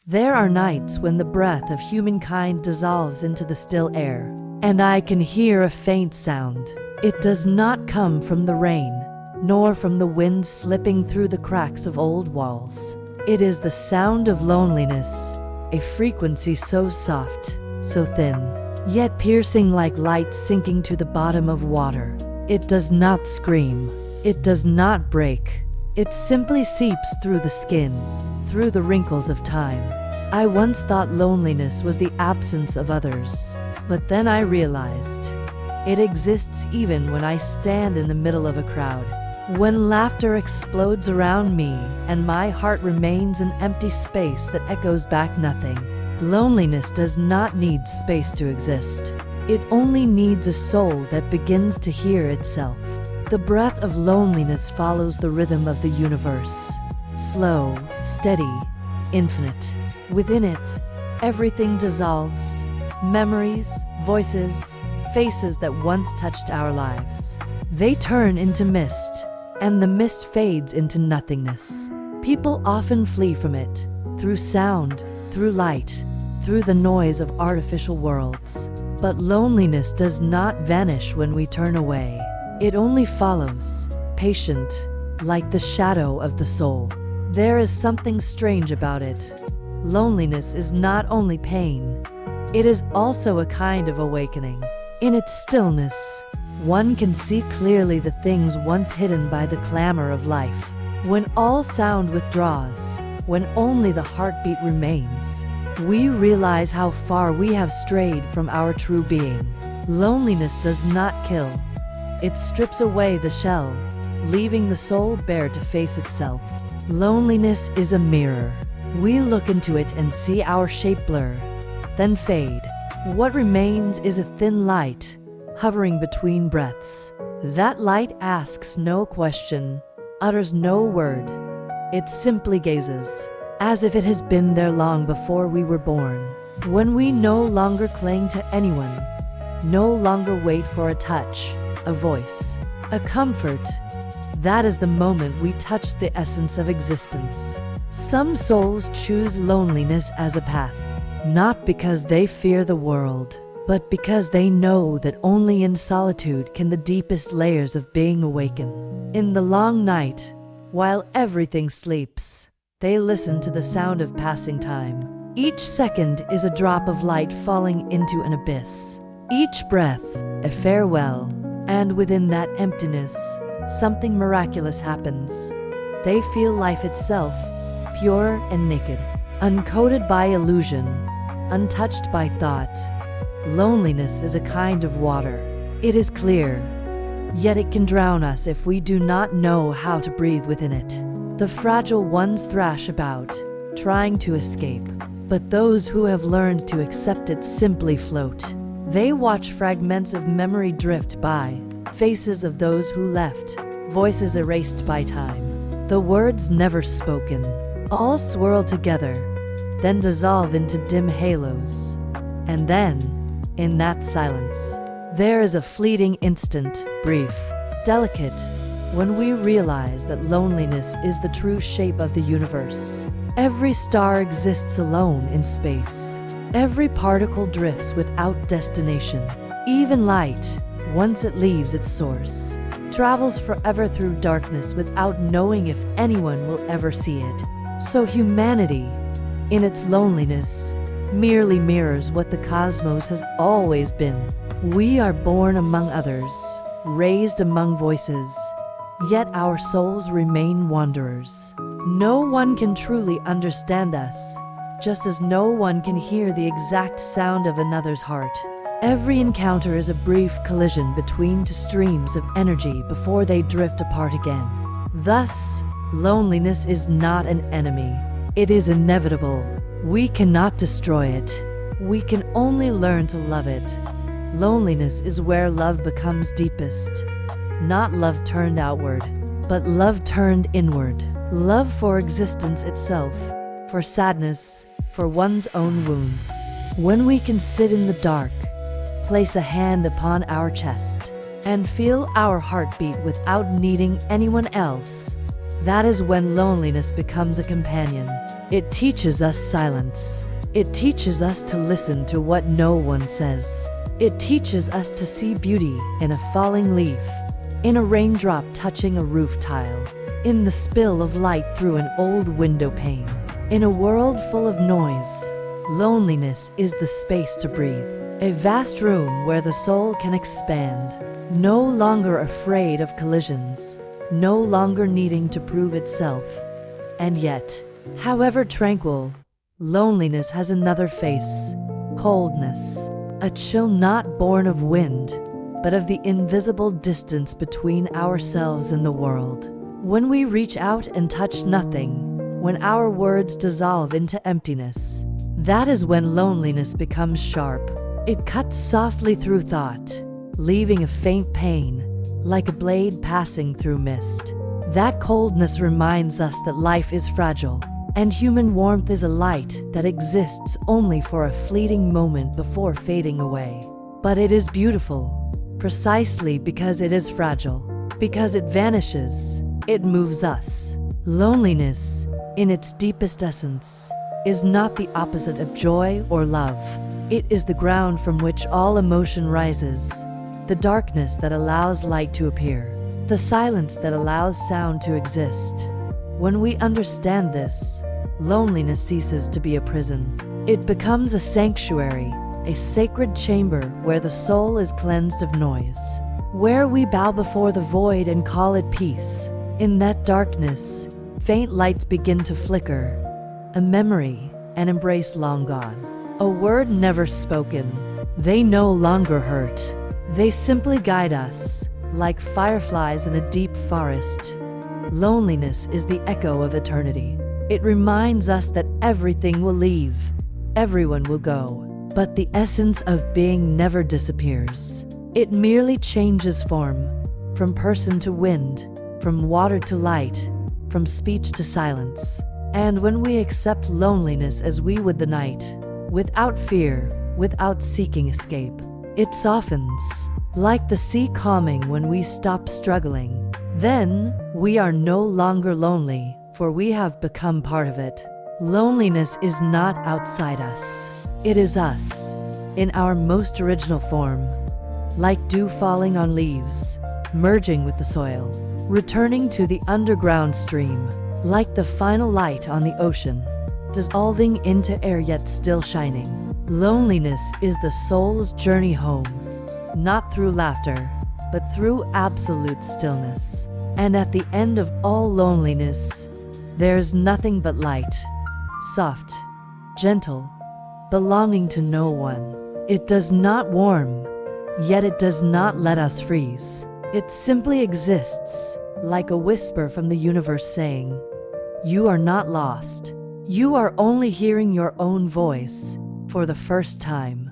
There are nights when the breath of humankind dissolves into the still air, and I can hear a faint sound. It does not come from the rain, nor from the wind slipping through the cracks of old walls. It is the sound of loneliness, a frequency so soft, so thin, yet piercing like light sinking to the bottom of water. It does not scream. It does not break. It simply seeps through the skin, through the wrinkles of time. I once thought loneliness was the absence of others, but then I realized it exists even when I stand in the middle of a crowd. When laughter explodes around me and my heart remains an empty space that echoes back nothing. Loneliness does not need space to exist. It only needs a soul that begins to hear itself. The breath of loneliness follows the rhythm of the universe. Slow, steady, infinite. Within it, everything dissolves. Memories, voices, faces that once touched our lives. They turn into mist, and the mist fades into nothingness. People often flee from it, through sound, through light, through the noise of artificial worlds. But loneliness does not vanish when we turn away. It only follows, patient, like the shadow of the soul. There is something strange about it. Loneliness is not only pain, it is also a kind of awakening. In its stillness, one can see clearly the things once hidden by the clamor of life. When all sound withdraws, when only the heartbeat remains, we realize how far we have strayed from our true being. Loneliness does not kill. It strips away the shell, leaving the soul bare to face itself. Loneliness is a mirror. We look into it and see our shape blur, then fade. What remains is a thin light, hovering between breaths. That light asks no question, utters no word. It simply gazes, as if it has been there long before we were born. When we no longer cling to anyone, no longer wait for a touch, a voice, a comfort, that is the moment we touch the essence of existence. Some souls choose loneliness as a path, not because they fear the world, but because they know that only in solitude can the deepest layers of being awaken. In the long night, while everything sleeps, they listen to the sound of passing time. Each second is a drop of light falling into an abyss. Each breath, a farewell, and within that emptiness, something miraculous happens. They feel life itself, pure and naked, uncoated by illusion, untouched by thought. Loneliness is a kind of water. It is clear, yet it can drown us if we do not know how to breathe within it. The fragile ones thrash about, trying to escape, but those who have learned to accept it simply float. They watch fragments of memory drift by, faces of those who left, voices erased by time. The words never spoken, all swirl together, then dissolve into dim halos. And then, in that silence, there is a fleeting instant, brief, delicate, when we realize that loneliness is the true shape of the universe. Every star exists alone in space. Every particle drifts without destination. Even light, once it leaves its source, travels forever through darkness without knowing if anyone will ever see it. So humanity, in its loneliness, merely mirrors what the cosmos has always been. We are born among others, raised among voices, yet our souls remain wanderers. No one can truly understand us, just as no one can hear the exact sound of another's heart. Every encounter is a brief collision between two streams of energy before they drift apart again. Thus, loneliness is not an enemy. It is inevitable. We cannot destroy it. We can only learn to love it. Loneliness is where love becomes deepest. Not love turned outward, but love turned inward. Love for existence itself, for sadness, for one's own wounds. When we can sit in the dark, place a hand upon our chest, and feel our heartbeat without needing anyone else, That is when loneliness becomes a companion. It teaches us silence. It teaches us to listen to what no one says. It teaches us to see beauty in a falling leaf, in a raindrop touching a roof tile, in the spill of light through an old window pane. In a world full of noise, loneliness is the space to breathe. A vast room where the soul can expand, no longer afraid of collisions, no longer needing to prove itself. And yet, however tranquil, loneliness has another face: coldness. A chill not born of wind, but of the invisible distance between ourselves and the world. When we reach out and touch nothing, when our words dissolve into emptiness, that is when loneliness becomes sharp. It cuts softly through thought, leaving a faint pain, like a blade passing through mist. That coldness reminds us that life is fragile, and human warmth is a light that exists only for a fleeting moment before fading away. But it is beautiful, precisely because it is fragile, because it vanishes, it moves us. Loneliness, in its deepest essence, is not the opposite of joy or love. It is the ground from which all emotion rises, the darkness that allows light to appear, the silence that allows sound to exist. When we understand this, loneliness ceases to be a prison. It becomes a sanctuary, a sacred chamber where the soul is cleansed of noise, where we bow before the void and call it peace. In that darkness, faint lights begin to flicker, a memory, an embrace long gone, a word never spoken. They no longer hurt. They simply guide us, like fireflies in a deep forest. Loneliness is the echo of eternity. It reminds us that everything will leave, everyone will go, but the essence of being never disappears. It merely changes form, from person to wind, from water to light, from speech to silence. And when we accept loneliness as we would the night, without fear, without seeking escape, it softens, like the sea calming when we stop struggling. Then, we are no longer lonely, for we have become part of it. Loneliness is not outside us. It is us, in our most original form, like dew falling on leaves, merging with the soil, returning to the underground stream, like the final light on the ocean, dissolving into air yet still shining. Loneliness is the soul's journey home, not through laughter, but through absolute stillness. And at the end of all loneliness, there's nothing but light, soft, gentle, belonging to no one. It does not warm, yet it does not let us freeze. It simply exists, like a whisper from the universe saying, "You are not lost. You are only hearing your own voice for the first time."